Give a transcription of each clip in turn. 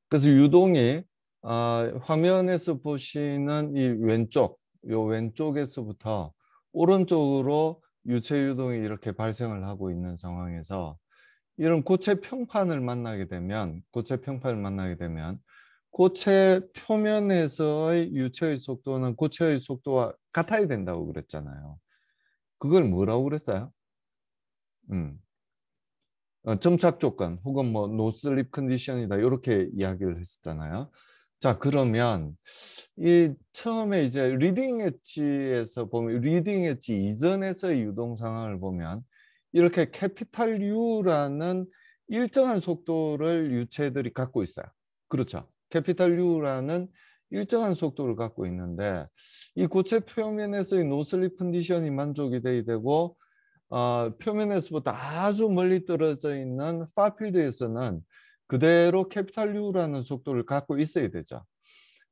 그래서 유동이 화면에서 보시는 이 왼쪽, 요 왼쪽에서부터 오른쪽으로 유체 유동이 이렇게 발생을 하고 있는 상황에서 이런 고체 평판을 만나게 되면, 고체 표면에서의 유체의 속도는 고체의 속도와 같아야 된다고 그랬잖아요. 그걸 뭐라고 그랬어요? 음, 정착 조건 혹은 뭐 노슬립 컨디션이다 이렇게 이야기를 했었잖아요. 자, 그러면 이 처음에 이제 리딩 엣지에서 보면 리딩 엣지 이전에서의 유동 상황을 보면 이렇게 캐피탈 U라는 일정한 속도를 유체들이 갖고 있어요. 그렇죠. 캐피탈 U라는 일정한 속도를 갖고 있는데 이 고체 표면에서의 노슬립 컨디션이 만족이 돼야 되고 표면에서부터 아주 멀리 떨어져 있는 파필드에서는 그대로 캐피탈 U라는 속도를 갖고 있어야 되죠.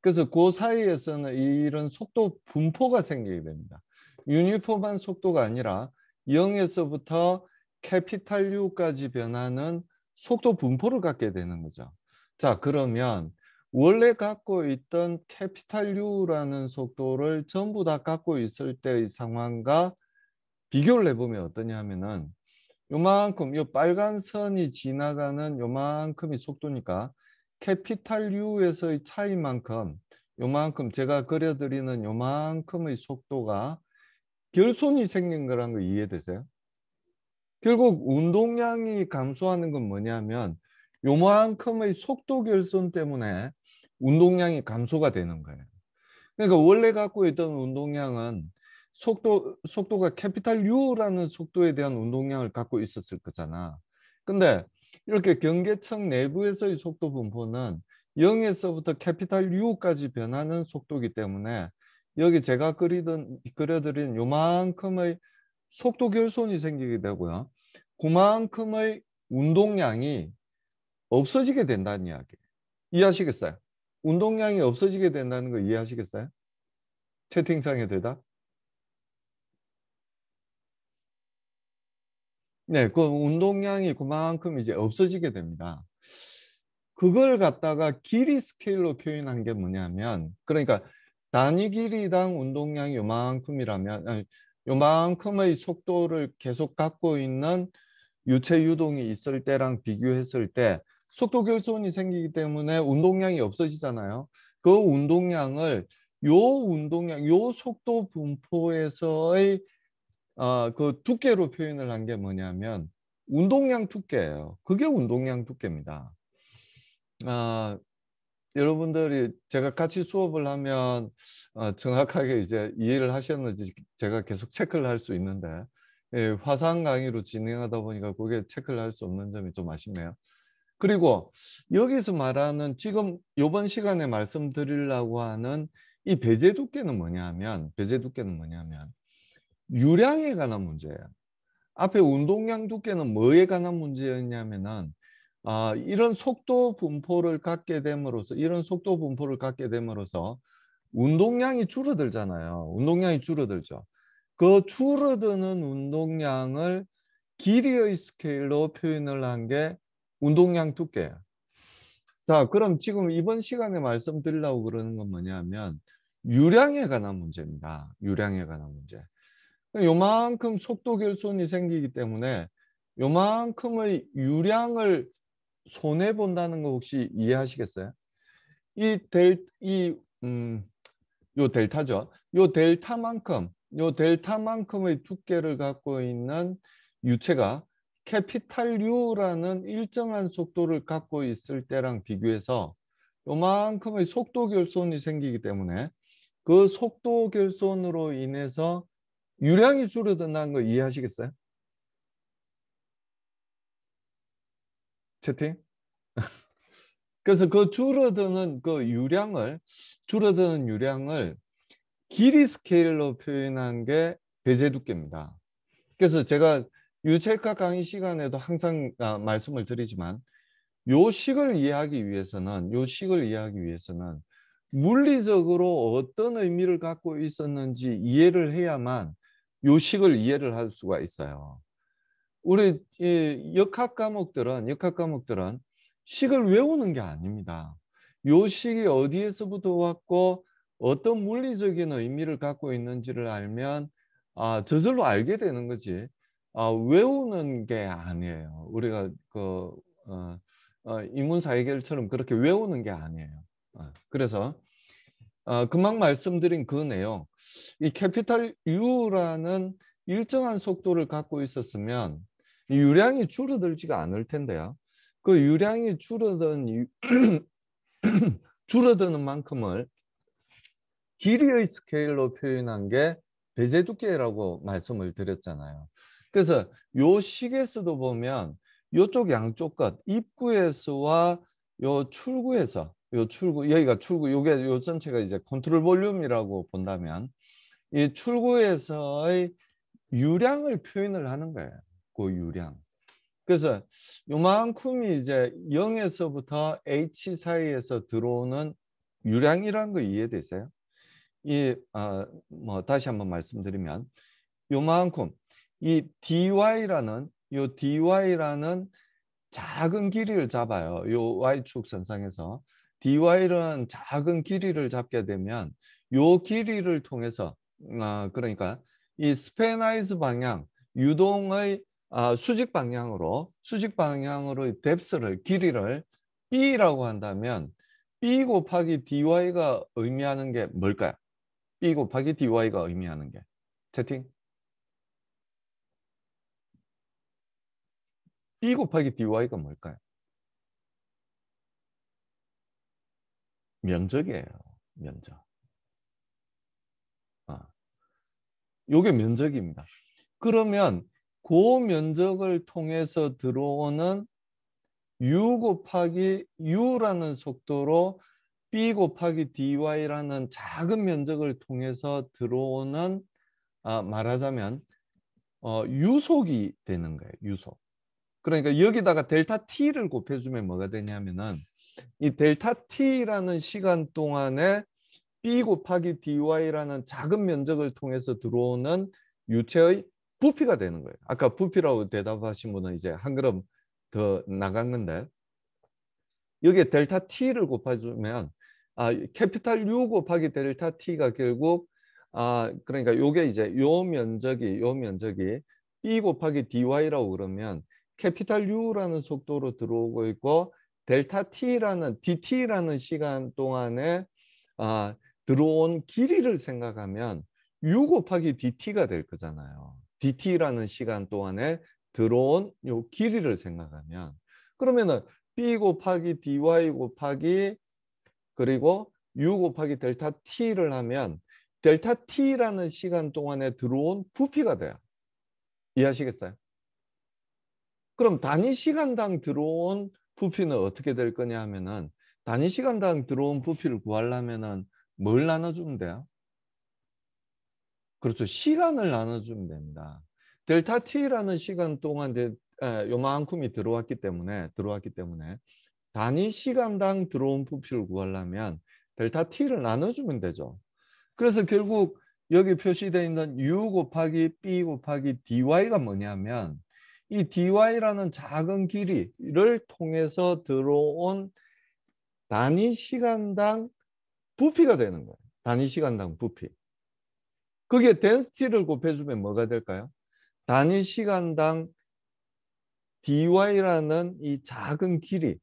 그래서 그 사이에서는 이런 속도 분포가 생기게 됩니다. 유니폼한 속도가 아니라 0에서부터 캐피탈 U까지 변하는 속도 분포를 갖게 되는 거죠. 자, 그러면 원래 갖고 있던 캐피탈 U라는 속도를 전부 다 갖고 있을 때의 상황과 비교를 해보면 어떠냐 하면은 요만큼 요 빨간 선이 지나가는 요만큼이 속도니까 캐피탈 U에서의 차이만큼 요만큼 제가 그려드리는 요만큼의 속도가 결손이 생긴 거란 거 이해되세요? 결국 운동량이 감소하는 건 뭐냐면 요만큼의 속도 결손 때문에 운동량이 감소가 되는 거예요. 그러니까 원래 갖고 있던 운동량은 속도가 캐피탈 U라는 속도에 대한 운동량을 갖고 있었을 거잖아. 근데 이렇게 경계청 내부에서의 속도 분포는 0에서부터 캐피탈 U까지 변하는 속도이기 때문에 여기 제가 그려드린 요만큼의 속도 결손이 생기게 되고요. 그만큼의 운동량이 없어지게 된다는 이야기. 이해하시겠어요? 운동량이 없어지게 된다는 거 이해하시겠어요? 채팅창에 대답. 네, 그 운동량이 그만큼 이제 없어지게 됩니다. 그걸 갖다가 길이 스케일로 표현한 게 뭐냐면, 그러니까 단위 길이당 운동량이 요만큼이라면, 아니, 요만큼의 속도를 계속 갖고 있는 유체 유동이 있을 때랑 비교했을 때 속도 결손이 생기기 때문에 운동량이 없어지잖아요. 그 운동량을 요 속도 분포에서의 그 두께로 표현을 한 게 뭐냐면 운동량 두께예요. 그게 운동량 두께입니다. 아, 여러분들이 제가 같이 수업을 하면 정확하게 이제 이해를 하셨는지 제가 계속 체크를 할 수 있는데 예, 화상 강의로 진행하다 보니까 그게 체크를 할 수 없는 점이 좀 아쉽네요. 그리고 여기서 말하는 지금 이번 시간에 말씀드리려고 하는 이 배제 두께는 뭐냐면 유량에 관한 문제예요. 앞에 운동량 두께는 뭐에 관한 문제였냐면은 이런 속도 분포를 갖게 됨으로써 운동량이 줄어들잖아요. 운동량이 줄어들죠. 그 줄어드는 운동량을 길이의 스케일로 표현을 한 게 운동량 두께예요. 자, 그럼 지금 이번 시간에 말씀드리려고 그러는 건 뭐냐면 유량에 관한 문제입니다. 유량에 관한 문제. 요만큼 속도 결손이 생기기 때문에 요만큼의 유량을 손해 본다는 거 혹시 이해하시겠어요? 이 델, 이, 요 델타죠. 요 델타만큼의 두께를 갖고 있는 유체가 캐피탈 U라는 일정한 속도를 갖고 있을 때랑 비교해서 요만큼의 속도 결손이 생기기 때문에 그 속도 결손으로 인해서 유량이 줄어든다는 거 이해하시겠어요? 채팅? 그래서 그 줄어드는 유량을 길이 스케일로 표현한 게 배제 두께입니다. 그래서 제가 유체과 강의 시간에도 항상 말씀을 드리지만 요 식을 이해하기 위해서는 물리적으로 어떤 의미를 갖고 있었는지 이해를 해야만 요 식을 이해를 할 수가 있어요. 우리 역학 과목들은 식을 외우는 게 아닙니다. 요 식이 어디에서부터 왔고 어떤 물리적인 의미를 갖고 있는지를 알면 저절로 알게 되는 거지. 외우는 게 아니에요. 우리가 인문사 해결처럼 그렇게 외우는 게 아니에요. 그래서 금방 말씀드린 그 내용, 이 캐피탈 U라는 일정한 속도를 갖고 있었으면 이 유량이 줄어들지가 않을 텐데요. 그 유량이 줄어드는 만큼을 길이의 스케일로 표현한 게 배제 두께라고 말씀을 드렸잖아요. 그래서 요 식에서도 보면 요쪽 양쪽 끝 입구에서와 요 출구에서 요 출구 여기가 출구 요게 요 전체가 이제 컨트롤 볼륨이라고 본다면 이 출구에서의 유량을 표현을 하는 거예요. 그 유량. 그래서 요만큼이 이제 0에서부터 H 사이에서 들어오는 유량이라는 거 이해되세요? 뭐 다시 한번 말씀드리면 요만큼 이 dy라는 작은 길이를 잡아요. 요 y축 선상에서 dy라는 작은 길이를 잡게 되면 요 길이를 통해서 그러니까 이 스페나이즈 방향 유동의 수직 방향으로 뎁스를 길이를 b라고 한다면 b 곱하기 dy가 의미하는 게 뭘까요? b 곱하기 dy가 의미하는 게 채팅 b 곱하기 dy가 뭘까요? 면적이에요. 면적. 아, 요게 면적입니다. 그러면 그 면적을 통해서 들어오는 u 곱하기 u라는 속도로 b 곱하기 dy라는 작은 면적을 통해서 들어오는 말하자면 유속이 되는 거예요. 유속. 그러니까 여기다가 델타 t를 곱해주면 뭐가 되냐면은 이 델타 t라는 시간 동안에 b 곱하기 dy라는 작은 면적을 통해서 들어오는 유체의 부피가 되는 거예요. 아까 부피라고 대답하신 분은 이제 한 걸음 더 나간 건데 여기에 델타 t를 곱해주면 캐피탈 U 곱하기 델타 t가 결국 그러니까 요게 이제 요 면적이 b 곱하기 dy라고 그러면 캐피탈 U라는 속도로 들어오고 있고 델타 t라는 dt라는 시간 동안에 들어온 길이를 생각하면 U 곱하기 dt가 될 거잖아요. dt라는 시간 동안에 들어온 요 길이를 생각하면 그러면은 b 곱하기 dy 곱하기 그리고 u 곱하기 델타 t를 하면 델타 t라는 시간 동안에 들어온 부피가 돼요. 이해하시겠어요? 그럼 단위 시간당 들어온 부피는 어떻게 될 거냐 하면은 단위 시간당 들어온 부피를 구하려면은 뭘 나눠주면 돼요? 그렇죠. 시간을 나눠주면 됩니다. 델타 t라는 시간 동안 요만큼이 들어왔기 때문에 단위 시간당 들어온 부피를 구하려면 델타 t를 나눠주면 되죠. 그래서 결국 여기 표시되어 있는 u 곱하기 b 곱하기 dy가 뭐냐면 이 dy라는 작은 길이를 통해서 들어온 단위 시간당 부피가 되는 거예요. 단위 시간당 부피. 그게 density를 곱해주면 뭐가 될까요? 단위 시간당 dy라는 이 작은 길이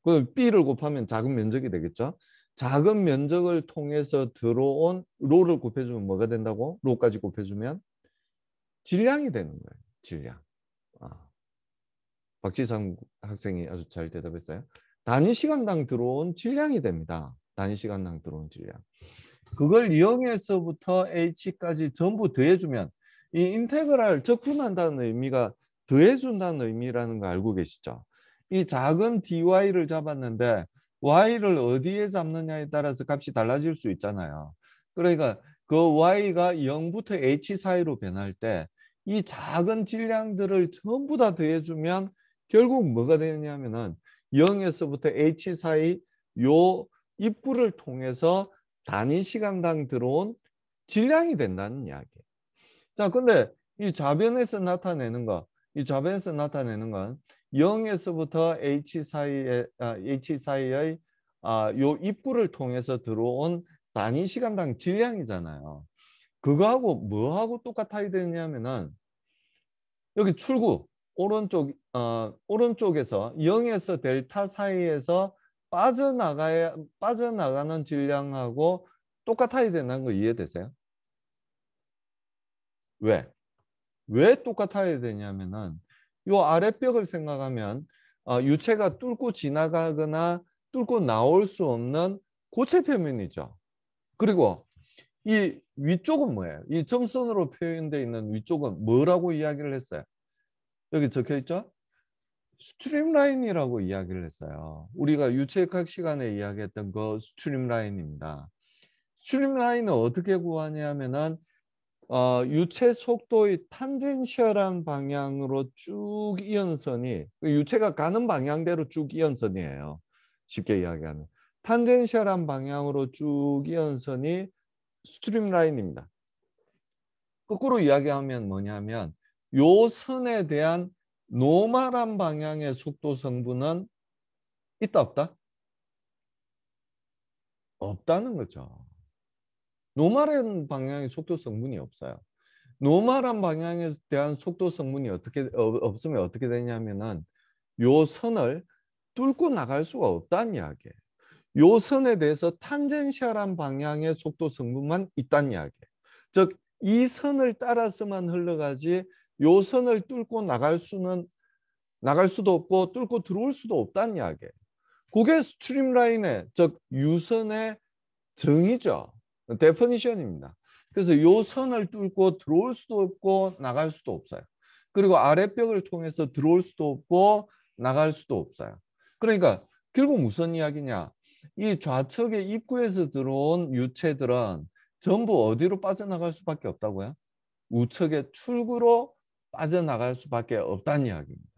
그 b를 곱하면 작은 면적이 되겠죠. 작은 면적을 통해서 들어온 로를 곱해주면 뭐가 된다고? 로까지 곱해주면 질량이 되는 거예요. 질량. 박지성 학생이 아주 잘 대답했어요. 단위 시간당 들어온 질량이 됩니다. 단위 시간당 들어온 질량. 그걸 0에서부터 h까지 전부 더해주면 이 인테그랄 적분한다는 의미가 더해준다는 의미라는 거 알고 계시죠? 이 작은 dy를 잡았는데 y를 어디에 잡느냐에 따라서 값이 달라질 수 있잖아요. 그러니까 그 y가 0부터 h 사이로 변할 때 이 작은 질량들을 전부 다 더해주면 결국 뭐가 되느냐면은 0에서부터 h 사이 요 입구를 통해서 단위 시간당 들어온 질량이 된다는 이야기예요. 자, 근데 이 좌변에서 나타내는 건 0에서부터 h 사이의 요 입구를 통해서 들어온 단위 시간당 질량이잖아요. 그거하고 뭐하고 똑같아야 되냐면은 여기 출구 오른쪽에서 0에서 델타 사이에서 빠져나가는 질량하고 똑같아야 된다는 거 이해되세요? 왜? 왜 똑같아야 되냐면은 요 아랫벽을 생각하면 유체가 뚫고 지나가거나 뚫고 나올 수 없는 고체 표면이죠. 그리고 이 위쪽은 뭐예요? 이 점선으로 표현되어 있는 위쪽은 뭐라고 이야기를 했어요? 여기 적혀 있죠? 스트림라인이라고 이야기를 했어요. 우리가 유체역학 시간에 이야기했던 그 스트림라인입니다. 스트림라인은 어떻게 구하냐면은 유체 속도의 탄젠셜한 방향으로 쭉 이연선이 유체가 가는 방향대로 쭉 이연선이에요. 쉽게 이야기하면 탄젠셜한 방향으로 쭉 이연선이 스트림라인입니다. 거꾸로 이야기하면 뭐냐면 요 선에 대한 노멀한 방향의 속도 성분은 있다 없다? 없다는 거죠. 노멀한 방향의 속도 성분이 없어요. 노멀한 방향에 대한 속도 성분이 없으면 어떻게 되냐면은 요 선을 뚫고 나갈 수가 없다는 이야기예요. 요 선에 대해서 탄젠셜한 방향의 속도 성분만 있다는 이야기예요. 즉, 이 선을 따라서만 흘러가지 요 선을 뚫고 나갈 수도 없고 뚫고 들어올 수도 없다는 이야기예요. 그게 스트림라인의 즉 유선의 정의죠. 데피니션입니다. 그래서 요 선을 뚫고 들어올 수도 없고 나갈 수도 없어요. 그리고 아랫벽을 통해서 들어올 수도 없고 나갈 수도 없어요. 그러니까 결국 무슨 이야기냐? 이 좌측의 입구에서 들어온 유체들은 전부 어디로 빠져나갈 수밖에 없다고요? 우측의 출구로 빠져나갈 수밖에 없다는 이야기입니다.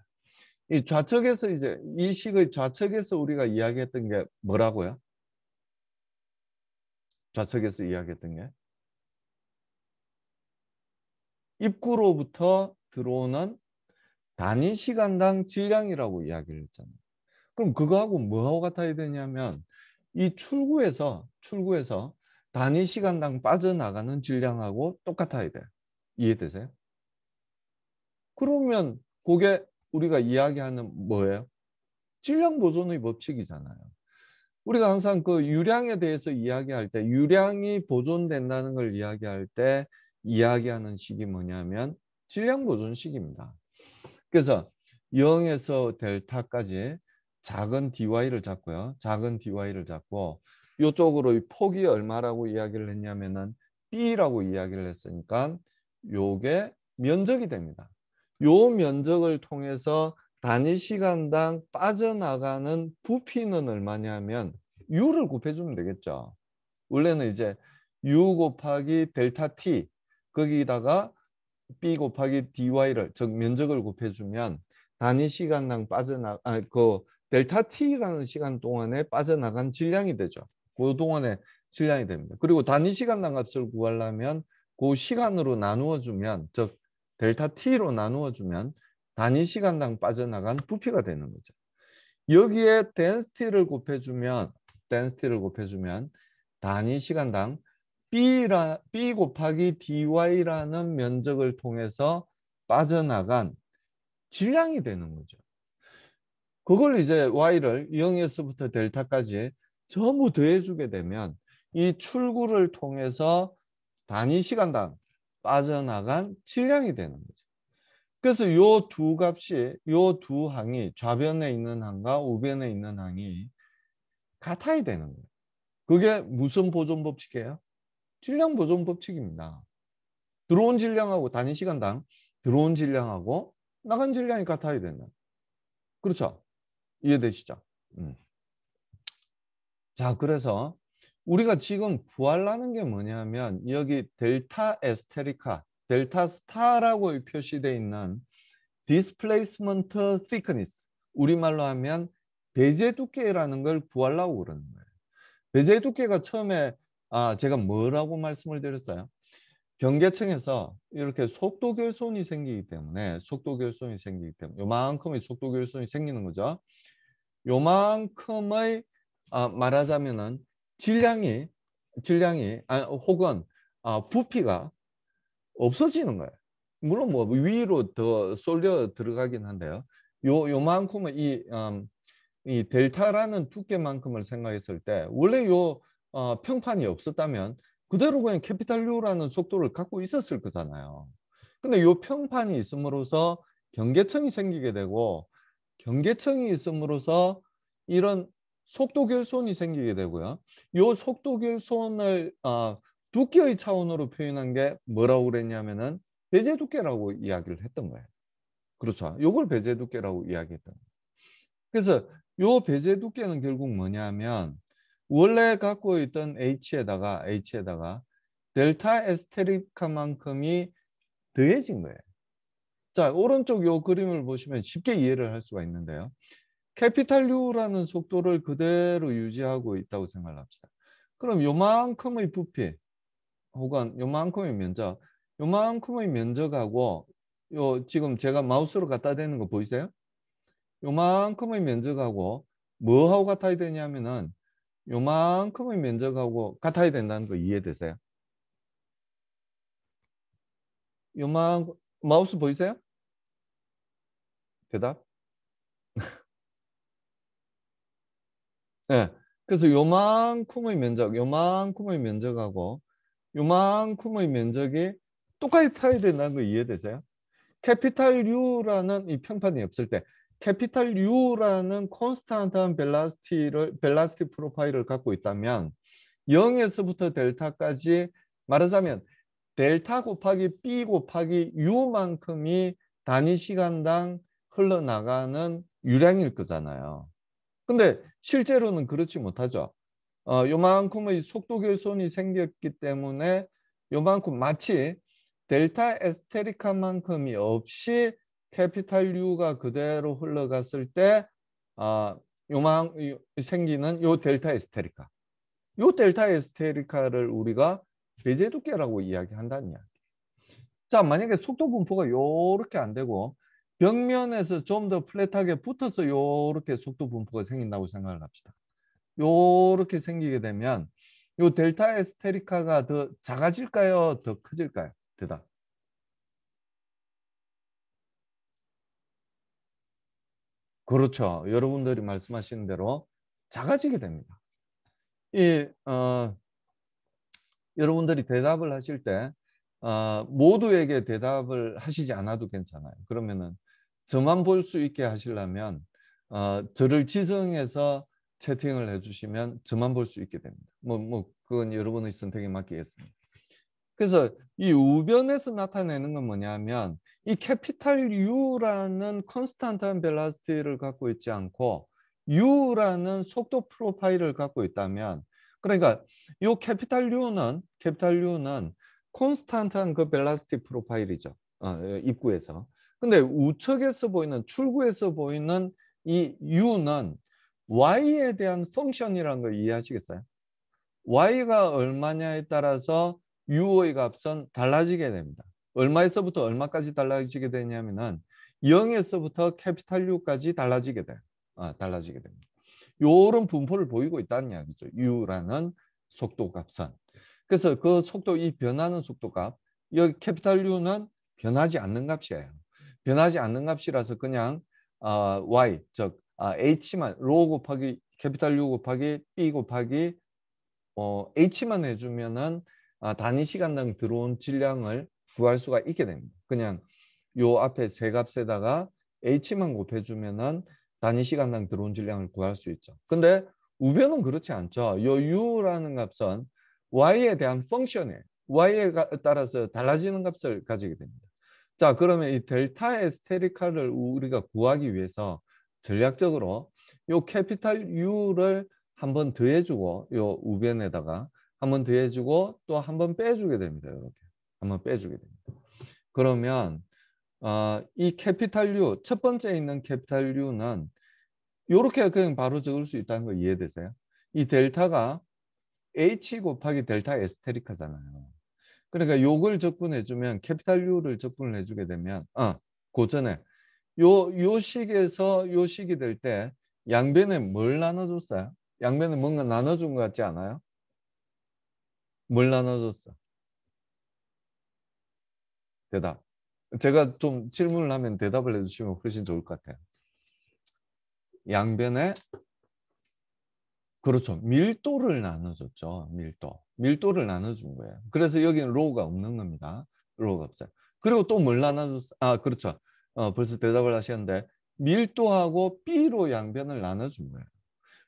이 좌측에서 이제 이 식의 좌측에서 우리가 이야기했던 게 뭐라고요? 좌측에서 이야기했던 게 입구로부터 들어오는 단위 시간당 질량이라고 이야기를 했잖아요. 그럼 그거하고 뭐하고 같아야 되냐면 이 출구에서 단위 시간당 빠져나가는 질량하고 똑같아야 돼요. 이해되세요? 그러면 그게 우리가 이야기하는 뭐예요? 질량 보존의 법칙이잖아요. 우리가 항상 그 유량에 대해서 이야기할 때 유량이 보존된다는 걸 이야기할 때 이야기하는 식이 뭐냐면 질량 보존식입니다. 그래서 0에서 델타까지 작은 dy를 잡고요. 작은 dy를 잡고 이쪽으로 이 폭이 얼마라고 이야기를 했냐면은 b라고 이야기를 했으니까 요게 면적이 됩니다. 요 면적을 통해서 단위 시간당 빠져나가는 부피는 얼마냐면 u를 곱해주면 되겠죠. 원래는 이제 u 곱하기 델타 t 거기다가 b 곱하기 dy를 즉 면적을 곱해주면 단위 시간당 그 델타 t라는 시간 동안에 빠져나간 질량이 되죠. 그 동안에 질량이 됩니다. 그리고 단위 시간당 값을 구하려면 그 시간으로 나누어 주면 즉 델타 t로 나누어 주면 단위 시간당 빠져나간 부피가 되는 거죠. 여기에 density 를 곱해주면 단위 시간당 B 곱하기 dy라는 면적을 통해서 빠져나간 질량이 되는 거죠. 그걸 이제 y를 0에서부터 델타까지 전부 더해주게 되면 이 출구를 통해서 단위 시간당 빠져나간 질량이 되는 거죠. 그래서 요 두 값이 요 두 항이 좌변에 있는 항과 우변에 있는 항이 같아야 되는 거예요. 그게 무슨 보존 법칙이에요? 질량 보존 법칙입니다. 들어온 질량하고 단위 시간당 들어온 질량하고 나간 질량이 같아야 된다. 그렇죠? 이해되시죠? 자, 그래서 우리가 지금 구하려는 게 뭐냐면 여기 델타 에스테리카, 델타 스타라고 표시되어 있는 displacement thickness, 우리말로 하면 배제 두께라는 걸 구하려고 그러는 거예요. 배제 두께가 처음에 제가 뭐라고 말씀을 드렸어요? 경계층에서 이렇게 속도 결손이 생기기 때문에 요만큼의 속도 결손이 생기는 거죠. 요만큼의 말하자면은 질량이 혹은 부피가 없어지는 거예요. 물론 뭐 위로 더 쏠려 들어가긴 한데요. 요만큼은 이 델타라는 두께만큼을 생각했을 때 원래 평판이 없었다면 그대로 그냥 캐피탈 U라는 속도를 갖고 있었을 거잖아요. 근데 요 평판이 있음으로써 경계청이 생기게 되고 경계청이 있음으로써 이런 속도 결손이 생기게 되고요. 요 속도 결손을 두께의 차원으로 표현한 게 뭐라고 그랬냐면은 배제 두께라고 이야기를 했던 거예요. 그렇죠. 요걸 배제 두께라고 이야기했던 거예요. 그래서 요 배제 두께는 결국 뭐냐면 원래 갖고 있던 H에다가 델타 에스테리카만큼이 더해진 거예요. 자, 오른쪽 요 그림을 보시면 쉽게 이해를 할 수가 있는데요. 캐피탈 U라는 속도를 그대로 유지하고 있다고 생각합시다. 그럼 요만큼의 부피 혹은 요만큼의 면적하고 지금 제가 마우스로 갖다 대는 거 보이세요? 요만큼의 면적하고 뭐하고 같아야 되냐면은 요만큼의 면적하고 같아야 된다는 거 이해되세요? 요만 마우스 보이세요? 대답? 네. 그래서 요만큼의 면적하고 요만큼의 면적이 똑같아야 된다는 거 이해되세요? 캐피탈 U라는 이 평판이 없을 때 캐피탈 U라는 콘스탄트한 벨라스티 프로파일을 갖고 있다면 0에서부터 델타까지 말하자면 델타 곱하기 B 곱하기 U만큼이 단위 시간당 흘러나가는 유량일 거잖아요. 근데 실제로는 그렇지 못하죠. 요만큼의 속도 결손이 생겼기 때문에 요만큼 마치 델타 에스테리카만큼이 없이 캐피탈 U가 그대로 흘러갔을 때 요만 생기는 요 델타 에스테리카. 요 델타 에스테리카를 우리가 배제 두께라고 이야기한다는 이야기. 자, 만약에 속도 분포가 요렇게 안 되고 벽면에서 좀 더 플랫하게 붙어서 요렇게 속도 분포가 생긴다고 생각을 합시다. 요렇게 생기게 되면 요 델타 에스테리카가 더 작아질까요? 더 커질까요? 대답. 그렇죠. 여러분들이 말씀하시는 대로 작아지게 됩니다. 이 여러분들이 대답을 하실 때 모두에게 대답을 하시지 않아도 괜찮아요. 그러면은 저만 볼 수 있게 하시려면 저를 지정해서 채팅을 해주시면 저만 볼 수 있게 됩니다. 그건 여러분의 선택에 맡기겠습니다. 그래서 이 우변에서 나타내는 건 뭐냐면 이 캐피탈 U라는 컨스탄트한 벨라시티를 갖고 있지 않고 U라는 속도 프로파일을 갖고 있다면 그러니까 이 캐피탈 U는 콘스탄트한 그 벨라시티 프로파일이죠. 입구에서. 근데 우측에서 보이는 출구에서 보이는 이 U는 Y에 대한 펑션이라는 걸 이해하시겠어요? Y가 얼마냐에 따라서 U의 값은 달라지게 됩니다. 얼마에서부터 얼마까지 달라지게 되냐면은 0에서부터 캐피탈 U까지 달라지게 돼요. 달라지게 됩니다. 요런 분포를 보이고 있다는 이야기죠. U라는 속도 값은. 그래서 그 속도, 이 변하는 속도 값, 여기 캐피탈 U는 변하지 않는 값이에요. 변하지 않는 값이라서 그냥 Y, 즉 H만, 로 곱하기 캐피탈 U 곱하기 B 곱하기 H만 해주면은 단위 시간당 들어온 질량을 구할 수가 있게 됩니다. 그냥 요 앞에 세 값에다가 H만 곱해주면은 단위 시간당 들어온 질량을 구할 수 있죠. 근데 우변은 그렇지 않죠. 요 U라는 값은 Y에 대한 펑션이에요. Y에 따라서 달라지는 값을 가지게 됩니다. 자, 그러면 이 델타 에스테리카를 우리가 구하기 위해서 전략적으로 요 캐피탈 U를 한번 더해주고 요 우변에다가 한번 더해주고 또 한번 빼주게 됩니다. 이렇게 한번 빼주게 됩니다. 그러면 이 캐피탈 U 첫 번째 있는 캐피탈 U는 이렇게 그냥 바로 적을 수 있다는 거 이해되세요? 이 델타가 H 곱하기 델타 에스테리카잖아요. 그러니까 요걸 적분해주면 캐피탈 U를 적분을 해주게 되면 그 전에 요 식에서 요 식이 될 때 양변에 뭘 나눠줬어요? 양변에 뭔가 나눠준 것 같지 않아요? 뭘 나눠줬어? 대답. 제가 좀 질문을 하면 대답을 해주시면 훨씬 좋을 것 같아요. 양변에 그렇죠. 밀도를 나눠줬죠. 밀도를 나눠준 거예요. 그래서 여기는 로우가 없는 겁니다. 로우가 없어요. 그리고 또 뭘 나눠줬어? 아, 그렇죠. 벌써 대답을 하셨는데 밀도하고 B로 양변을 나눠준 거예요.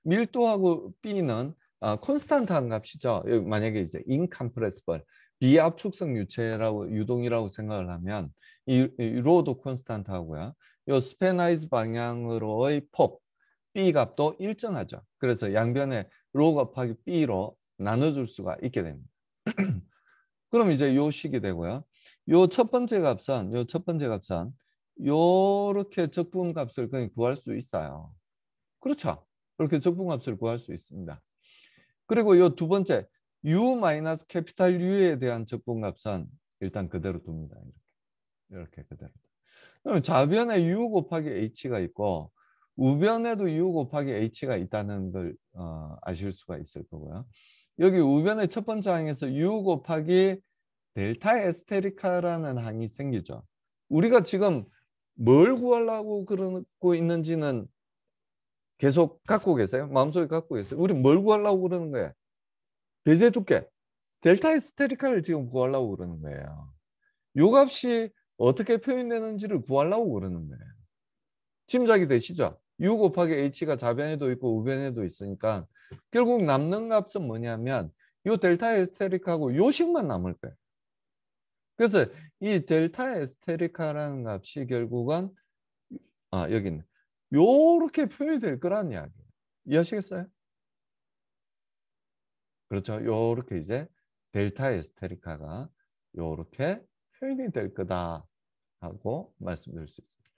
밀도하고 B는 콘스탄트한 값이죠. 만약에 이제 인컴프레시블 비압축성 유체라고 유동이라고 생각을 하면 이 로도 콘스탄트 하고요. 요 스페나이즈 방향으로의 폭 B 값도 일정하죠. 그래서 양변에 로 곱하기 B로 나눠줄 수가 있게 됩니다. 그럼 이제 요 식이 되고요. 요 첫 번째 값은 요렇게 적분 값을 그냥 구할 수 있어요. 그렇죠. 그렇게 적분값을 구할 수 있습니다. 그리고 이 두 번째 U 마이너스 캐피탈 U에 대한 적분값은 일단 그대로 둡니다. 이렇게 그대로. 그럼 좌변에 U 곱하기 H가 있고 우변에도 U 곱하기 H가 있다는 걸 아실 수가 있을 거고요. 여기 우변의 첫 번째 항에서 U 곱하기 델타 에스테리카라는 항이 생기죠. 우리가 지금 뭘 구하려고 그러고 있는지는 계속 갖고 계세요? 마음속에 갖고 계세요? 우리 뭘 구하려고 그러는 거예요? 배제 두께. 델타 히스테리카를 지금 구하려고 그러는 거예요. 요 값이 어떻게 표현되는지를 구하려고 그러는 거예요. 짐작이 되시죠? U 곱하기 H가 좌변에도 있고 우변에도 있으니까 결국 남는 값은 뭐냐면 요 델타 히스테리카하고 요 식만 남을 거예요. 그래서 이 델타 히스테리카라는 값이 결국은 여기 있네. 요렇게 표현이 될 거란 이야기예요. 이해하시겠어요? 그렇죠. 요렇게 이제 델타 에스테리카가 요렇게 표현이 될 거다 하고 말씀드릴 수 있습니다.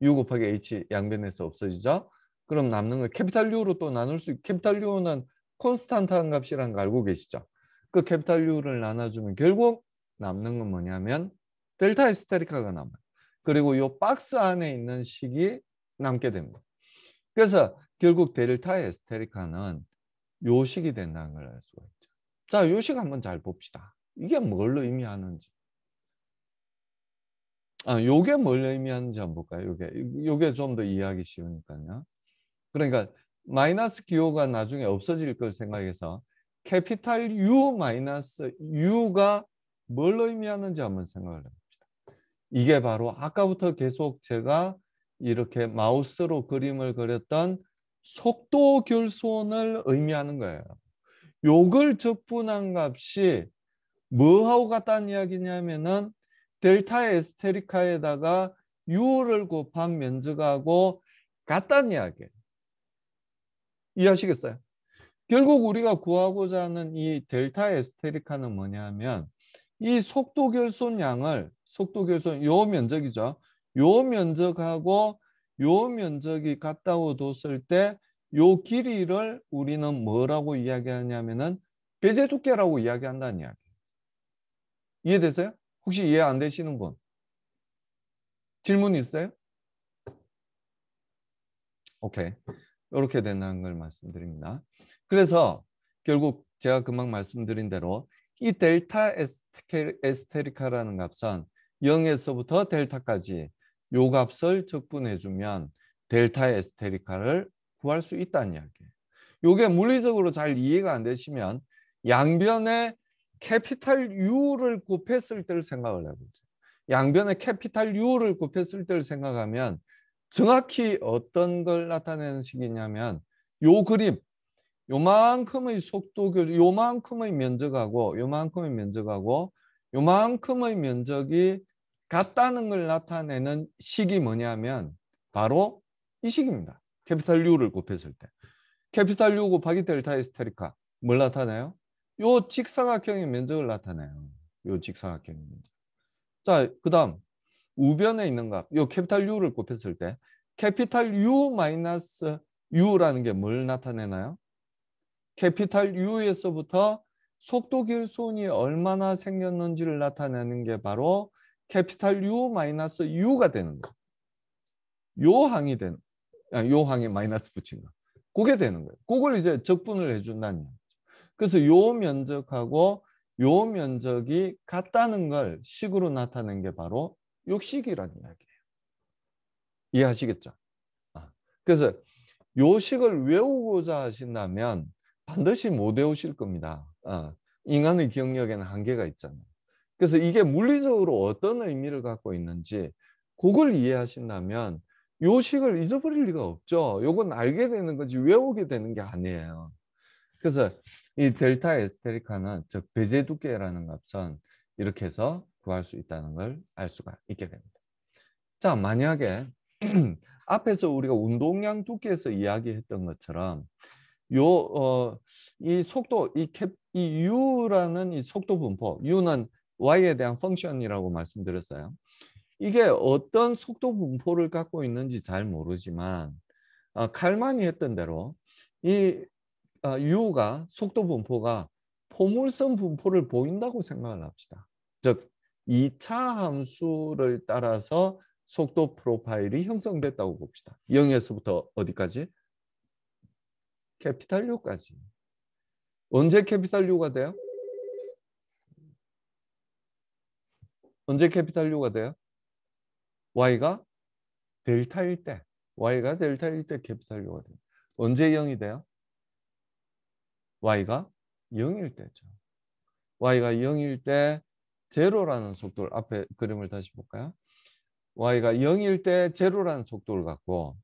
U 곱하기 H 양변에서 없어지죠. 그럼 남는 걸 캐피탈 U로 또 나눌 수 캐피탈 U는 콘스탄트한 값이라는 거 알고 계시죠? 그 캐피탈 U를 나눠주면 결국 남는 건 뭐냐면 델타 에스테리카가 남아요. 그리고 요 박스 안에 있는 식이 남게 됩니다. 그래서 결국 델타 에스테리카는 요 식이 된다는 걸 알 수가 있죠. 자, 요 식 한번 잘 봅시다. 이게 뭘 의미하는지. 요게 뭘 의미하는지 한번 볼까요? 요게 좀 더 이해하기 쉬우니까요. 그러니까 마이너스 기호가 나중에 없어질 걸 생각해서 캐피탈 U 마이너스 U가 뭘 의미하는지 한번 생각을 해봅시다. 이게 바로 아까부터 계속 제가 이렇게 마우스로 그림을 그렸던 속도 결손을 의미하는 거예요. 요걸 적분한 값이 뭐하고 같다는 이야기냐면은 델타 에스테리카에다가 U를 곱한 면적하고 같다는 이야기예요. 이해하시겠어요? 결국 우리가 구하고자 하는 이 델타 에스테리카는 뭐냐면 이 속도 결손량을 요 면적이죠. 요 면적하고 요 면적이 같다고 뒀을 때 요 길이를 우리는 뭐라고 이야기하냐면은 배제 두께라고 이야기한다는 이야기. 이해되세요? 혹시 이해 안 되시는 분? 질문 있어요? 오케이. 이렇게 된다는 걸 말씀드립니다. 그래서 결국 제가 금방 말씀드린 대로 이 델타 에스테리카라는 값은 0에서부터 델타까지 요 값을 적분해주면 델타 에스테리카를 구할 수 있다는 이야기예요. 요게 물리적으로 잘 이해가 안 되시면 양변에 캐피탈 U를 곱했을 때를 생각을 해보죠. 양변에 캐피탈 U를 곱했을 때를 생각하면 정확히 어떤 걸 나타내는 식이냐면 요 그림, 요만큼의 속도 교류, 요만큼의 면적이 같다는 걸 나타내는 식이 뭐냐면 바로 이 식입니다. 캐피탈 U를 곱했을 때. 캐피탈 U 곱하기 델타 에스테리카. 뭘 나타내요? 요 직사각형의 면적을 나타내요. 요 직사각형의 면적. 자, 그 다음 우변에 있는 값. 요 캐피탈 U를 곱했을 때 캐피탈 U 마이너스 U라는 게 뭘 나타내나요? 캐피탈 U에서부터 속도 결손이 얼마나 생겼는지를 나타내는 게 바로 캐피탈 U 마이너스 U가 되는 거예요. 요 항에 마이너스 붙인 거. 그게 되는 거예요. 그걸 이제 적분을 해준다는 얘기죠. 그래서 요 면적하고 요 면적이 같다는 걸 식으로 나타낸 게 바로 요 식이라는 이야기예요. 이해하시겠죠? 아, 그래서 요 식을 외우고자 하신다면 반드시 못 외우실 겁니다. 인간의 기억력에는 한계가 있잖아요. 그래서 이게 물리적으로 어떤 의미를 갖고 있는지 그걸 이해하신다면 요 식을 잊어버릴 리가 없죠. 요건 알게 되는 거지 외우게 되는 게 아니에요. 그래서 이 델타 에스테리카는 즉 배제 두께라는 값은 이렇게 해서 구할 수 있다는 걸 알 수가 있게 됩니다. 자, 만약에 앞에서 우리가 운동량 두께에서 이야기했던 것처럼 이 속도, 이 u라는 이 속도 분포, u는 y에 대한 펑션이라고 말씀드렸어요. 이게 어떤 속도 분포를 갖고 있는지 잘 모르지만 칼만이 했던 대로 이 u가 속도 분포가 포물선 분포를 보인다고 생각을 합시다. 즉 2차 함수를 따라서 속도 프로파일이 형성됐다고 봅시다. 0에서부터 어디까지? 캐피탈 U까지. 언제 캐피탈 U가 돼요? 언제 캐피탈 U가 돼요? Y가 델타일 때. Y가 델타일 때 캐피탈 U가 돼요. 언제 0이 돼요? Y가 0일 때죠. Y가 0일 때 제로라는 속도를 앞에 그림을 다시 볼까요? Y가 0일 때 제로라는 속도를 갖고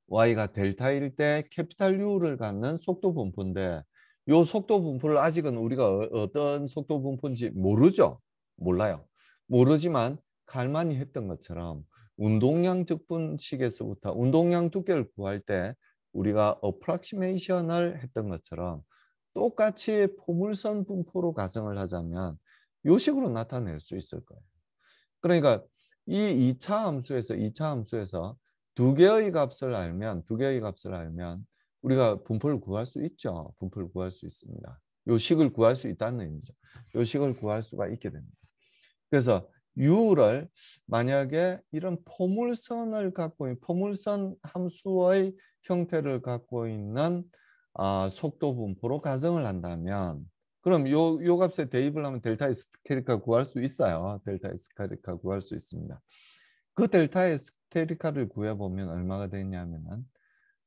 Y가 델타일 때 캐피탈 U를 갖는 속도 분포인데 이 속도 분포를 아직은 우리가 어떤 속도 분포인지 모르죠. 몰라요. 모르지만 칼만이 했던 것처럼 운동량 적분식에서부터 운동량 두께를 구할 때 우리가 어프락시메이션을 했던 것처럼 똑같이 포물선 분포로 가정을 하자면 이 식으로 나타낼 수 있을 거예요. 그러니까 이 2차 함수에서 두 개의 값을 알면 우리가 분포를 구할 수 있죠. 분포를 구할 수 있습니다. 요 식을 구할 수 있다는 의미죠. 요 식을 구할 수가 있게 됩니다. 그래서 U를 만약에 이런 포물선을 갖고 있는 포물선 함수의 형태를 갖고 있는 속도 분포로 가정을 한다면 그럼 요 값에 대입을 하면 델타 에스테리카 구할 수 있어요. 델타 에스테리카 구할 수 있습니다. 그 델타 에스테리카를 구해보면 얼마가 되냐면은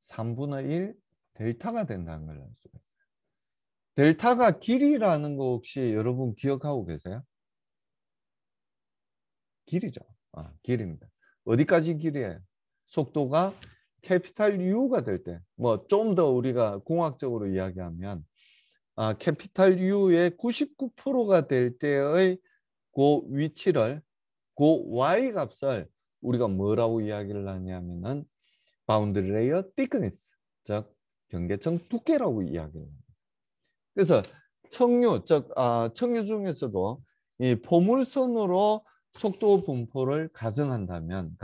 3분의 1 델타가 된다는 걸 알 수가 있어요. 델타가 길이라는 거 혹시 여러분 기억하고 계세요? 길이죠. 길입니다. 어디까지 길이에요? 속도가 캐피탈 U가 될 때, 뭐 좀 더 우리가 공학적으로 이야기하면 캐피탈 U의 99%가 될 때의 그 위치를 그 Y 값을 우리가 뭐라고 이야기를 하냐면은 바운드리 레이어 thickness, 즉 경계청 두께라고 이야기를 합니다. 그래서 청유 중에서도 이 포물선으로 속도 분포를 가정한다면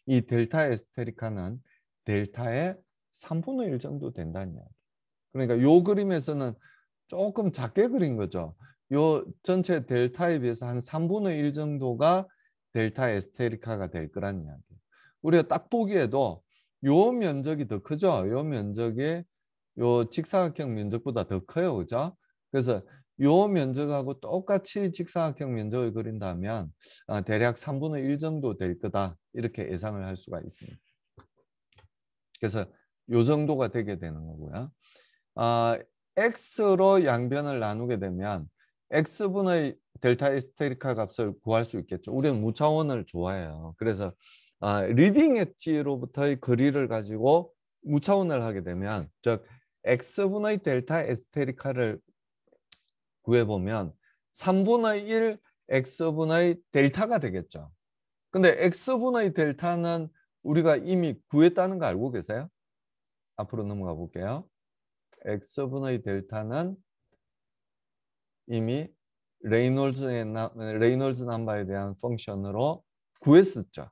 이 델타 에스테리카는 델타의 3분의 1 정도 된다는 이야기. 그러니까 요 그림에서는 조금 작게 그린 거죠. 요 전체 델타에 비해서 한 3분의 1 정도가 델타 에스테리카가 될 거란 이야기. 우리가 딱 보기에도 요 면적이 더 크죠. 요 면적이 요 직사각형 면적보다 더 커요. 그죠? 그래서 요 면적하고 똑같이 직사각형 면적을 그린다면 대략 3분의 1 정도 될 거다. 이렇게 예상을 할 수가 있습니다. 그래서 요 정도가 되게 되는 거고요. x로 양변을 나누게 되면 x분의 델타 에스테리카 값을 구할 수 있겠죠. 우리는 무차원을 좋아해요. 그래서 리딩 엣지로부터의 거리를 가지고 무차원을 하게 되면 즉 x분의 델타 에스테리카를 구해보면 3분의 1 x분의 델타가 되겠죠. 근데 x분의 델타는 우리가 이미 구했다는 거 알고 계세요? 앞으로 넘어가 볼게요. x분의 델타는 이미 레이놀즈 넘버에 대한 펑션으로 구했었죠.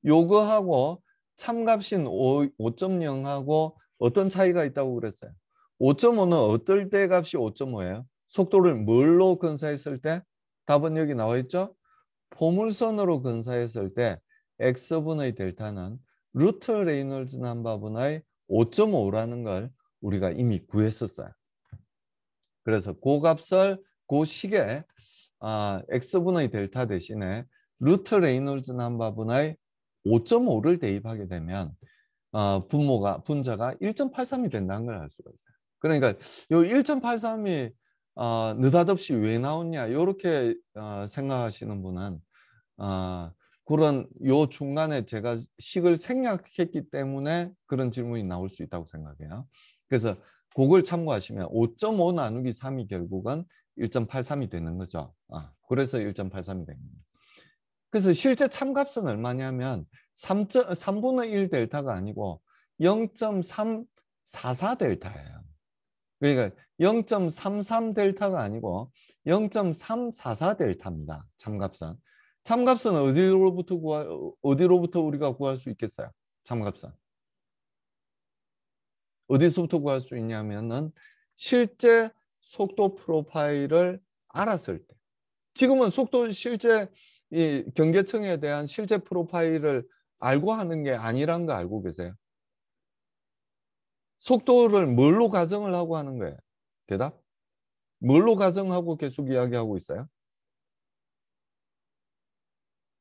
요거하고 참값인 5.0하고 어떤 차이가 있다고 그랬어요? 5.5는 어떨 때 값이 5.5예요? 속도를 뭘로 근사했을 때? 답은 여기 나와 있죠? 포물선으로 근사했을 때 x분의 델타는 루트 레이놀즈 넘버분의 5.5라는 걸 우리가 이미 구했었어요. 그래서 그 값을 그 식에 x분의 델타 대신에 루트 레이놀즈 넘버분의 5.5를 대입하게 되면 분자가 1.83이 된다는 걸 알 수가 있어요. 그러니까 요 1.83이 느닷없이 왜 나왔냐 이렇게 생각하시는 분은 그런 요 중간에 제가 식을 생략했기 때문에 그런 질문이 나올 수 있다고 생각해요. 그래서 그걸 참고하시면 5.5 나누기 3이 결국은 1.83이 되는 거죠. 그래서 1.83이 되는 거예요. 그래서 실제 참값은 얼마냐면 3분의 1 델타가 아니고 0.344 델타예요. 그러니까 0.33 델타가 아니고 0.344 델타입니다. 참값은. 참값은 어디로부터 우리가 구할 수 있겠어요? 참값은. 어디서부터 구할 수 있냐면은 실제 속도 프로파일을 알았을 때. 지금은 실제 이 경계층에 대한 실제 프로파일을 알고 하는 게 아니란 거 알고 계세요? 속도를 뭘로 가정을 하고 하는 거예요? 대답? 뭘로 가정하고 계속 이야기하고 있어요?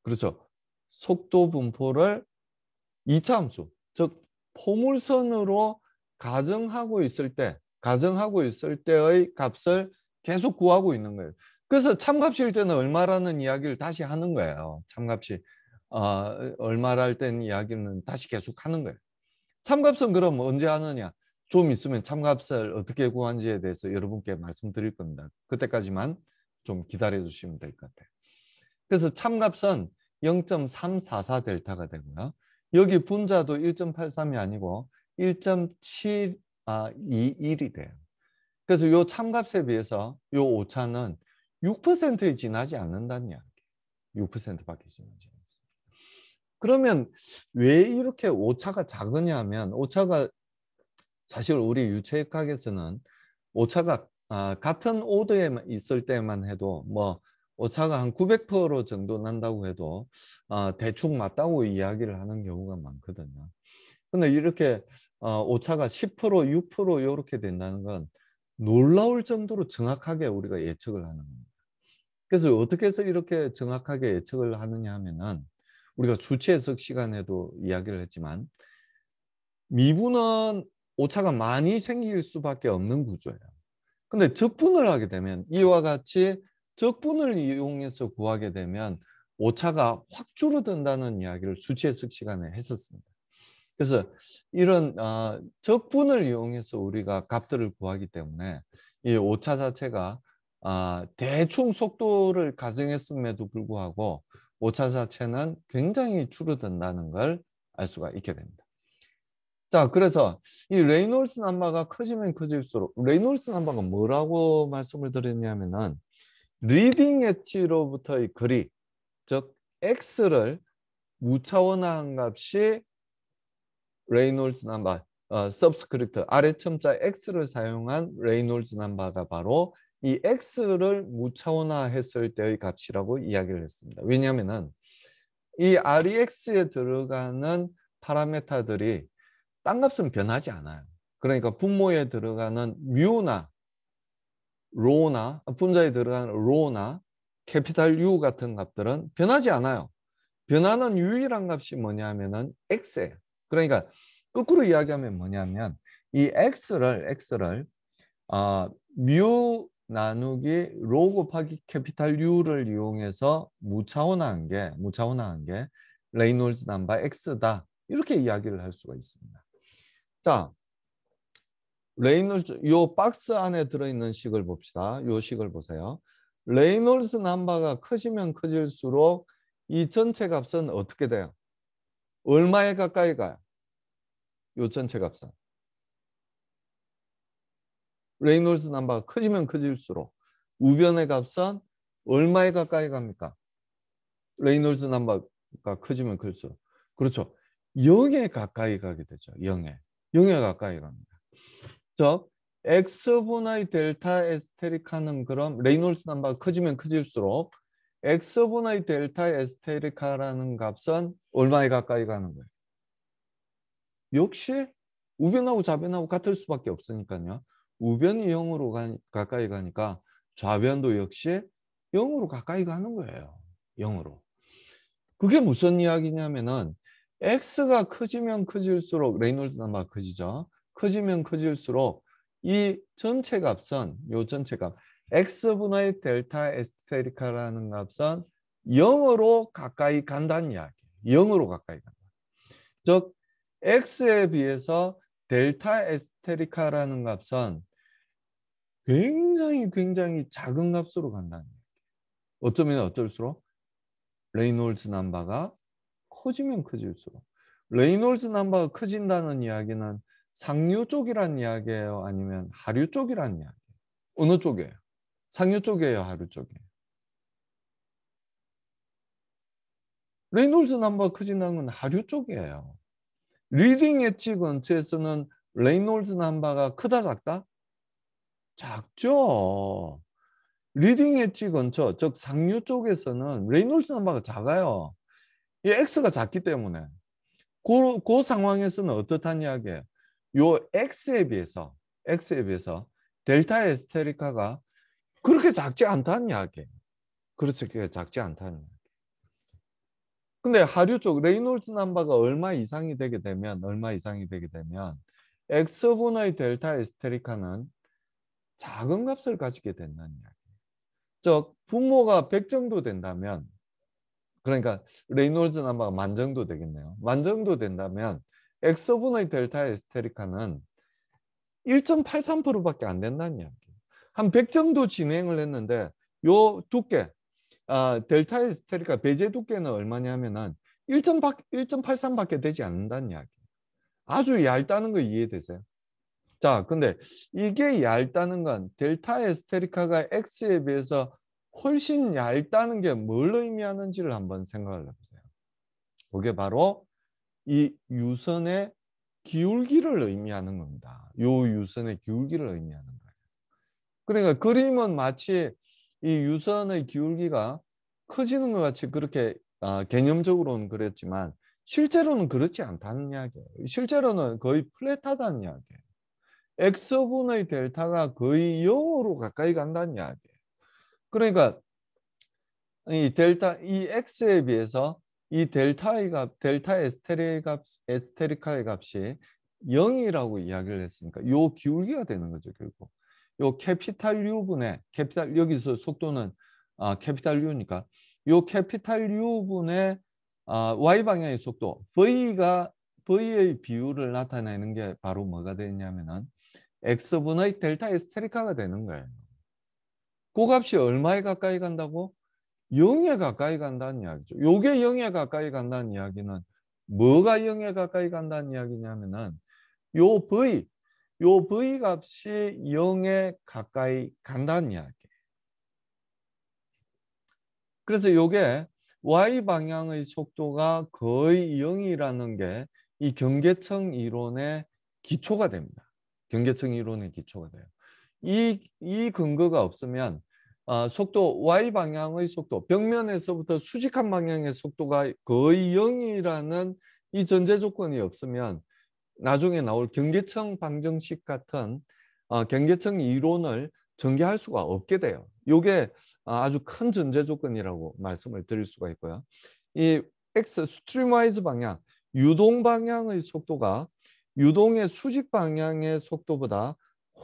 그렇죠. 속도 분포를 이차함수, 즉 포물선으로 가정하고 있을 때의 값을 계속 구하고 있는 거예요. 그래서 참값일 때는 얼마라는 이야기를 다시 하는 거예요. 참값이 얼마랄 때는 이야기는 다시 계속 하는 거예요. 참값은 그럼 언제 하느냐? 좀 있으면 참값을 어떻게 구한지에 대해서 여러분께 말씀드릴 겁니다. 그때까지만 좀 기다려 주시면 될 것 같아요. 그래서 참값은 0.344 델타가 되고요. 여기 분자도 1.83이 아니고 1.721이 돼요. 그래서 이 참값에 비해서 이 오차는 6%에 지나지 않는다는 이야기예요. 6%밖에 지나지 않습니다. 그러면 왜 이렇게 오차가 작으냐 하면 오차가 사실 우리 유체역학에서는 오차가 같은 오도에 있을 때만 해도 뭐 오차가 한 900% 정도 난다고 해도 대충 맞다고 이야기를 하는 경우가 많거든요. 근데 이렇게 오차가 10%, 6% 이렇게 된다는 건 놀라울 정도로 정확하게 우리가 예측을 하는 겁니다. 그래서 어떻게 해서 이렇게 정확하게 예측을 하느냐 하면은 우리가 주체해석 시간에도 이야기를 했지만 미분은 오차가 많이 생길 수밖에 없는 구조예요. 근데 적분을 하게 되면 이와 같이 적분을 이용해서 구하게 되면 오차가 확 줄어든다는 이야기를 수치해석 시간에 했었습니다. 그래서 이런 적분을 이용해서 우리가 값들을 구하기 때문에 이 오차 자체가 대충 속도를 가정했음에도 불구하고 오차 자체는 굉장히 줄어든다는 걸 알 수가 있게 됩니다. 자, 그래서 이 레이놀스 넘버가 커지면 커질수록 레이놀스 넘버가 뭐라고 말씀을 드렸냐면은 리딩 엣지로부터의 거리, 즉 x를 무차원화한 값이 레이놀스 넘버, 서브스크립트 아래 첨자 x를 사용한 레이놀스 넘버가 바로 이 x를 무차원화했을 때의 값이라고 이야기를 했습니다. 왜냐하면은 이 REX에 들어가는 파라메타들이 딴 값은 변하지 않아요. 그러니까 분모에 들어가는 뮤나 로나 분자에 들어가는 로나 캐피탈 U 같은 값들은 변하지 않아요. 변하는 유일한 값이 뭐냐면은 x예요. 그러니까 거꾸로 이야기하면 뭐냐면 이 x를 뮤 나누기 로 곱하기 캐피탈 U를 이용해서 무차원화한 게 레이놀즈 넘버 x다. 이렇게 이야기를 할 수가 있습니다. 자, 레이놀즈 요 박스 안에 들어있는 식을 봅시다. 요 식을 보세요. 레이놀즈 넘버가 커지면 커질수록 이 전체 값은 어떻게 돼요? 얼마에 가까이 가요? 요 전체 값은. 레이놀즈 넘버가 커지면 커질수록 우변의 값은 얼마에 가까이 갑니까? 레이놀즈 넘버가 커지면 클수록. 그렇죠. 0에 가까이 가게 되죠. 0에 가까이 갑니다. 즉 x분의 델타 에스테리카는 그럼 레이놀스 넘버가 커지면 커질수록 x분의 델타 에스테리카라는 값은 얼마에 가까이 가는 거예요? 역시 우변하고 좌변하고 같을 수밖에 없으니까요. 우변이 0으로 가까이 가니까 좌변도 역시 0으로 가까이 가는 거예요. 0으로. 그게 무슨 이야기냐면은 x가 커지면 커질수록 레이놀즈 넘버가 커지죠. 커지면 커질수록 이 전체 값은 요 전체 값 x분의 델타 에스테리카라는 값은 0으로 가까이 간다는 이야기예요. 0으로 가까이 간다. 즉 x에 비해서 델타 에스테리카라는 값은 굉장히 작은 값으로 간다는 얘기예요. 어쩌면 어쩔수록 레이놀즈 넘버가 커지면 커질수록. 레이놀즈 넘버가 커진다는 이야기는 상류 쪽이란 이야기예요? 아니면 하류 쪽이란 이야기예요? 어느 쪽이에요? 상류 쪽이에요? 하류 쪽이에요? 레이놀즈 넘버가 커진다는 건 하류 쪽이에요. 리딩 엣지 근처에서는 레이놀즈 넘버가 크다 작다? 작죠. 리딩 엣지 근처, 즉 상류 쪽에서는 레이놀즈 넘버가 작아요. 이 X가 작기 때문에. 그 상황에서는 어떻단 이야기예요? 요 X에 비해서 델타 에스테리카가 그렇게 작지 않다는 이야기예요. 그렇게 작지 않다는 이야기. 근데 하류 쪽 레이놀즈 넘버가 얼마 이상이 되게 되면 X분의 델타 에스테리카는 작은 값을 가지게 된다는 이야기예요. 즉 분모가 100 정도 된다면 그러니까 레이놀즈 넘버가 10,000 정도 되겠네요. 10,000 정도 된다면 X분의 델타 에스테리카는 1.83%밖에 안 된다는 이야기예요. 한 100 정도 진행을 했는데 요 두께 델타 에스테리카 배제 두께는 얼마냐면은 1.83밖에 되지 않는다는 이야기예요. 아주 얇다는 거 이해되세요? 자, 근데 이게 얇다는 건 델타 에스테리카가 X에 비해서 훨씬 얇다는 게 뭘 의미하는지를 한번 생각을 해보세요. 그게 바로 이 유선의 기울기를 의미하는 겁니다. 요 유선의 기울기를 의미하는 거예요. 그러니까 그림은 마치 이 유선의 기울기가 커지는 것 같이 그렇게 개념적으로는 그랬지만 실제로는 그렇지 않다는 이야기예요. 실제로는 거의 플랫하다는 이야기예요. X분의 델타가 거의 0으로 가까이 간다는 이야기예요. 그러니까 이 X에 비해서 이 델타의 값, 델타 에스테리카의 값이 0이라고 이야기를 했으니까 요 기울기가 되는 거죠, 결국. 요 캐피탈 U분의 여기서 속도는 캐피탈 U니까 요 캐피탈 U분의 Y 방향의 속도 V의 비율을 나타내는 게 바로 뭐가 되냐면은 X분의 델타 에스테리카가 되는 거예요. 그 값이 얼마에 가까이 간다고? 0에 가까이 간다는 이야기죠. 요게 0에 가까이 간다는 이야기는 뭐가 0에 가까이 간다는 이야기냐면은 요 V 값이 0에 가까이 간다는 이야기예요. 그래서 요게 Y 방향의 속도가 거의 0이라는 게 이 경계청 이론의 기초가 됩니다. 경계청 이론의 기초가 돼요. 이 근거가 없으면 속도 Y 방향의 속도, 벽면에서부터 수직한 방향의 속도가 거의 0이라는 이 전제 조건이 없으면 나중에 나올 경계청 방정식 같은 경계청 이론을 전개할 수가 없게 돼요. 이게 아주 큰 전제 조건이라고 말씀을 드릴 수가 있고요. 이 X 스트림와이즈 방향, 유동 방향의 속도가 유동의 수직 방향의 속도보다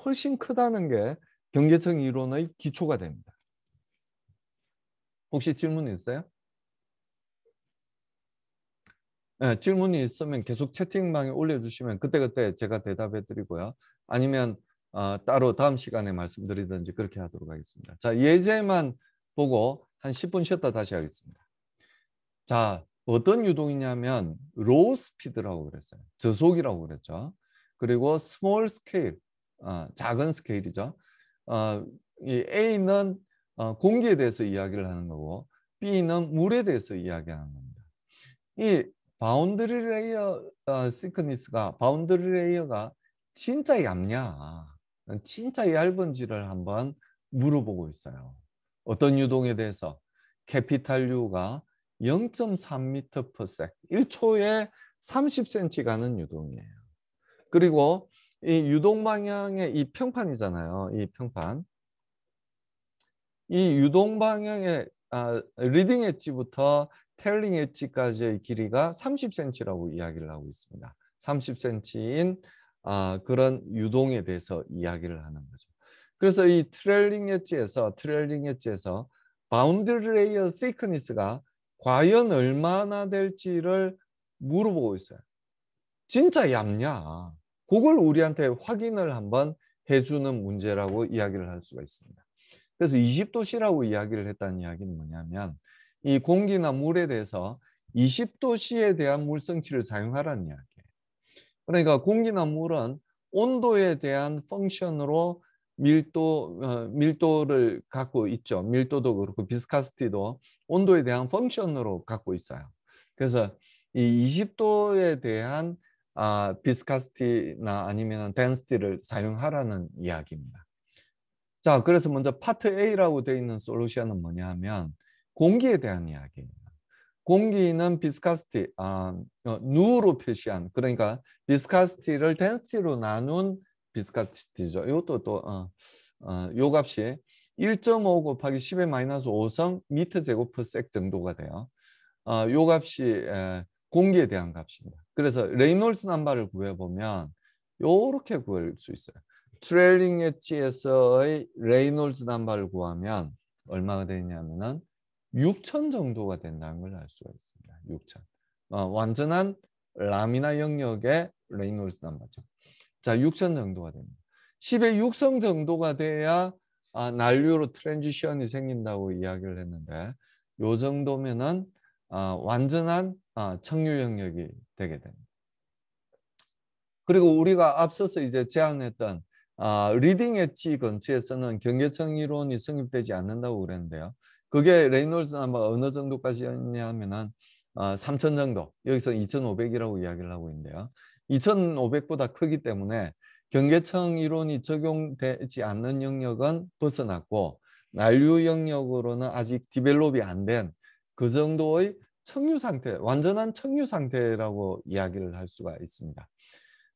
훨씬 크다는 게 경계청 이론의 기초가 됩니다. 혹시 질문 있어요? 네, 질문이 있으면 계속 채팅방에 올려주시면 그때그때 제가 대답해 드리고요. 아니면 따로 다음 시간에 말씀드리든지 그렇게 하도록 하겠습니다. 자, 예제만 보고 한 10분 쉬었다 다시 하겠습니다. 자, 어떤 유동이냐면 로우 스피드라고 그랬어요. 저속이라고 그랬죠. 그리고 스몰 스케일, 작은 스케일이죠. 이 A는 공기에 대해서 이야기를 하는 거고 B는 물에 대해서 이야기하는 겁니다. 이 바운드리 레이어 시크니스가 바운드리 레이어가 진짜 얇냐 진짜 얇은지를 한번 물어보고 있어요. 어떤 유동에 대해서 캐피탈 U가 0.3m/s 1초에 30cm 가는 유동이에요. 그리고 이 유동 방향의 이 평판이잖아요. 이 평판. 이 유동 방향의 리딩 엣지부터 테일링 엣지까지의 길이가 30cm라고 이야기를 하고 있습니다. 30cm인 그런 유동에 대해서 이야기를 하는 거죠. 그래서 이 트레일링 엣지에서 바운드리 레이어 thickness가 과연 얼마나 될지를 물어보고 있어요. 진짜 얇냐? 그걸 우리한테 확인을 한번 해주는 문제라고 이야기를 할 수가 있습니다. 그래서 20도씨라고 이야기를 했다는 이야기는 뭐냐면 이 공기나 물에 대해서 20도씨에 대한 물성치를 사용하라는 이야기예요. 그러니까 공기나 물은 온도에 대한 펑션으로 밀도를 갖고 있죠. 밀도도 그렇고 비스카시티도 온도에 대한 펑션으로 갖고 있어요. 그래서 이 20도에 대한 비스카시티나 아니면 덴시티를 사용하라는 이야기입니다. 자, 그래서 먼저 파트 A라고 되어 있는 솔루션은 뭐냐 하면 공기에 대한 이야기예요. 공기는 비스카시티, 누로 표시한, 그러니까 비스카시티를 덴시티로 나눈 비스카시티죠. 이것도 또, 요 값이 1.5 곱하기 10의 마이너스 5성 미터 제곱 퍼 섹 정도가 돼요. 요 값이 공기에 대한 값입니다. 그래서 레이놀스 넘버를 구해보면 요렇게 구할 수 있어요. 트레일링 엣지에서의 레이놀스 넘버를 구하면 얼마가 되냐면은 6,000 정도가 된다는 걸 알 수가 있습니다. 6,000. 완전한 라미나 영역의 레이놀스 넘버죠. 자, 6,000 정도가 됩니다. 10의 6성 정도가 돼야 난류로 트랜지션이 생긴다고 이야기를 했는데 요 정도면은 완전한 청유 영역이 되게 됩니다. 그리고 우리가 앞서서 이제 제안했던 리딩 엣지 근처에서는 경계청 이론이 성립되지 않는다고 그랬는데요. 그게 레이놀스 넘버가 어느 정도까지였냐 하면은 3,000 정도, 여기서 2,500이라고 이야기를 하고 있는데요. 2,500보다 크기 때문에 경계청 이론이 적용되지 않는 영역은 벗어났고 난류 영역으로는 아직 디벨롭이 안 된 그 정도의 청유 상태, 완전한 청유 상태라고 이야기를 할 수가 있습니다.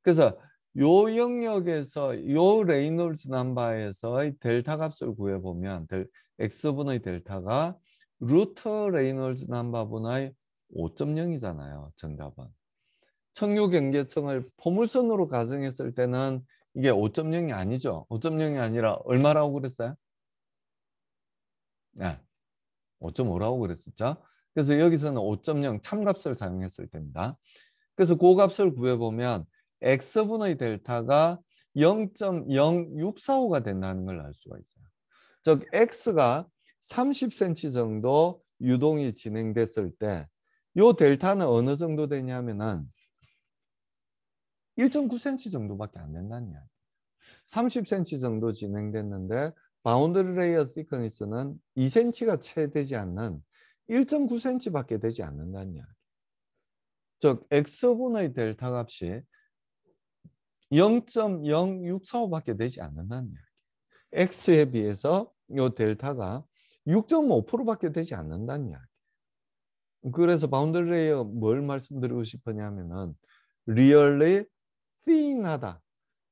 그래서 요 영역에서 요 레이놀스 넘버에서의 델타 값을 구해보면 x분의 델타가 루트 레이놀스 넘버분의 5.0이잖아요. 정답은. 청유 경계청을 포물선으로 가정했을 때는 이게 5.0이 아니죠. 5.0이 아니라 얼마라고 그랬어요? 네. 5.5라고 그랬었죠. 그래서 여기서는 5.0 참값을 사용했을 때입니다. 그래서 그 값을 구해보면 x분의 델타가 0.0645가 된다는 걸 알 수가 있어요. 즉 x가 30cm 정도 유동이 진행됐을 때 이 델타는 어느 정도 되냐면은 1.9cm 정도밖에 안 된다는 이야기. 30cm 정도 진행됐는데 바운더리 레이어 thickness는 2cm가 채 되지 않는 1.9cm밖에 되지 않는다는 이야기. 즉 x분의 델타 값이 0.0645밖에 되지 않는다는 이야기. x에 비해서 이 델타가 6.5%밖에 되지 않는다는 이야기. 그래서 바운더리 레이어 뭘 말씀드리고 싶으냐면은 really thin하다.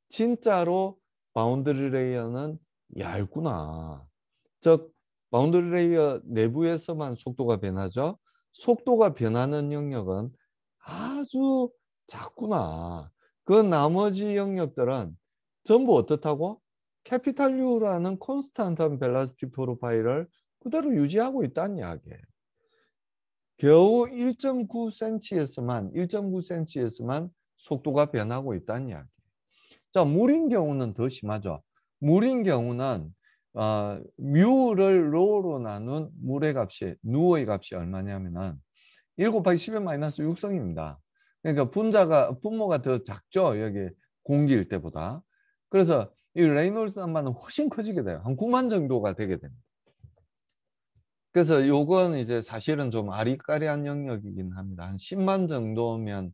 진짜로 바운더리 레이어는 얇구나. 즉 바운더리 레이어 내부에서만 속도가 변하죠. 속도가 변하는 영역은 아주 작구나. 그 나머지 영역들은 전부 어떻다고? 캐피탈 U라는 콘스탄트 벨라시티 프로파일을 그대로 유지하고 있다는 이야기예요. 겨우 1.9cm에서만 속도가 변하고 있다는 이야기. 자, 물인 경우는 더 심하죠. 물인 경우는 뮤를 로로 나눈 물의 값이 누의 값이 얼마냐면은 1 곱하기 10의 마이너스 6성입니다. 그러니까 분모가 더 작죠. 여기 공기일 때보다. 그래서 이 레이놀스 넘버는 훨씬 커지게 돼요. 한 9만 정도가 되게 됩니다. 그래서 요건 이제 사실은 좀 아리까리한 영역이긴 합니다. 한 10만 정도면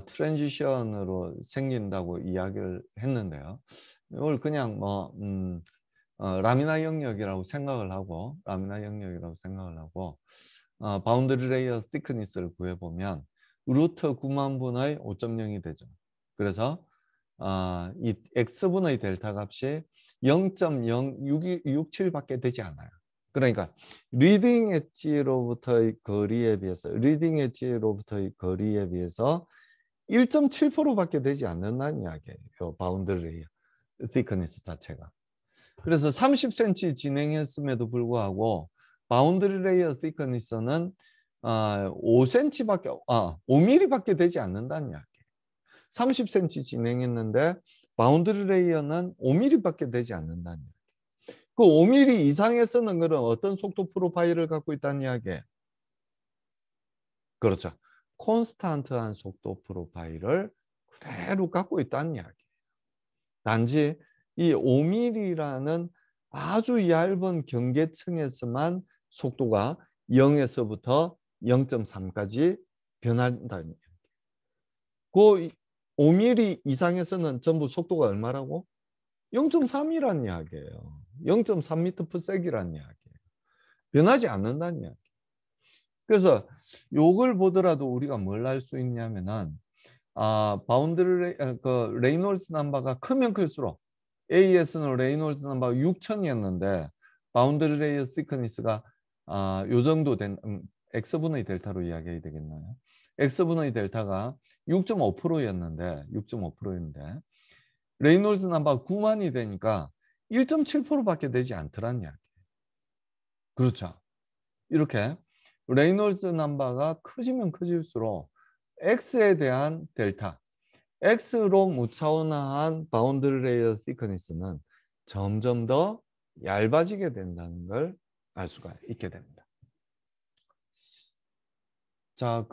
트랜지션으로 생긴다고 이야기를 했는데요. 이걸 그냥 라미나 영역이라고 생각을 하고 바운드리 레이어 thickness를 구해보면 루트 9만 분의 5.0이 되죠. 그래서 이 x분의 델타 값이 0.0667밖에 되지 않아요. 그러니까 리딩 엣지로부터의 거리에 비해서 1.7%밖에 되지 않는다는 이야기예요. 바운더리 thickness 자체가. 그래서 30cm 진행했음에도 불구하고 바운더리 레이어 thickness는 5mm밖에 되지 않는다는 이야기예요. 30cm 진행했는데 바운더리 레이어는 5mm밖에 되지 않는다는 이야기. 그 5mm 이상에서는 그럼 어떤 속도 프로파일을 갖고 있다는 이야기예요. 그렇죠. 콘스탄트한 속도 프로파일을 그대로 갖고 있다는 이야기예요. 단지 이 5mm라는 아주 얇은 경계층에서만 속도가 0에서부터 0.3까지 변한다는 이야기예요. 그 5mm 이상에서는 전부 속도가 얼마라고? 0.3이라는 이야기예요. 0.3m/s이라는 이야기예요. 변하지 않는다는 이야기. 그래서 요걸 보더라도 우리가 뭘 알 수 있냐면은 바운드리 그 레이놀즈 넘버가 크면 클수록 AS는 레이놀즈 넘버가 6000이었는데 바운드리 레이어 thickness가 요 정도 된 x분의 델타로 이야기해야 되겠나요? x분의 델타가 6.5%였는데 레이놀즈 넘버가 9만이 되니까 1.7%밖에 되지 않더란 이야기예요. 그렇죠. 이렇게 레이놀즈 넘버가 커지면 커질수록 x에 대한 델타, x로 무차원화한 바운드리 레이어 thickness는 점점 더 얇아지게 된다는 걸 알 수가 있게 됩니다. 자,